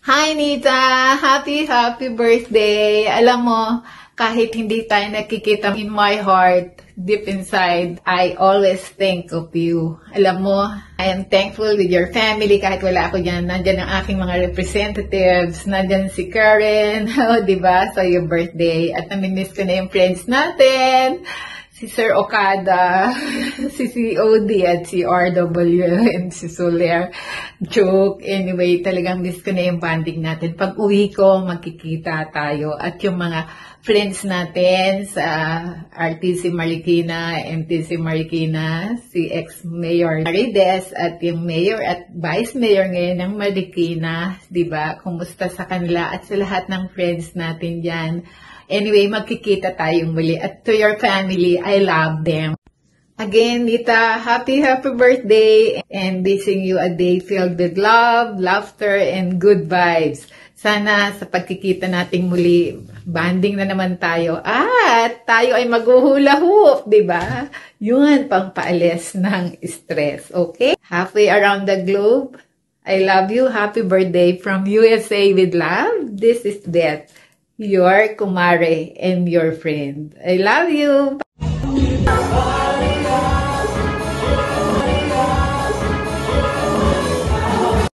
Hi, Nita! Happy birthday! Alam mo, kahit hindi tayo nakikita in my heart, deep inside, I always think of you. Alam mo, I am thankful with your family kahit wala ako dyan. Nandyan ang aking mga representatives. Nandyan si Karen, diba? So, your birthday. At namimiss ko na yung friends natin. Si Sir Okada, si COD at si RW and si Soler. Joke. Anyway, talagang miss ko na yung bonding natin. Pag uwi ko, magkikita tayo. At yung mga friends natin sa RTC Marikina, MTC Marikina, si ex-mayor Marides at yung mayor at vice mayor ngayon ng Marikina. Diba? Kumusta sa kanila at sa lahat ng friends natin dyan. Anyway, magkikita tayong muli. At to your family, I love them. Again, Nita, happy birthday and wishing you a day filled with love, laughter, and good vibes. Sana sa pagkikita nating muli, banding na naman tayo. At tayo ay maghuhula hoop, di ba? Yun, pangpaalis ng stress, okay? Halfway around the globe, I love you. Happy birthday from USA with love. This is Beth, your kumare and your friend. I love you.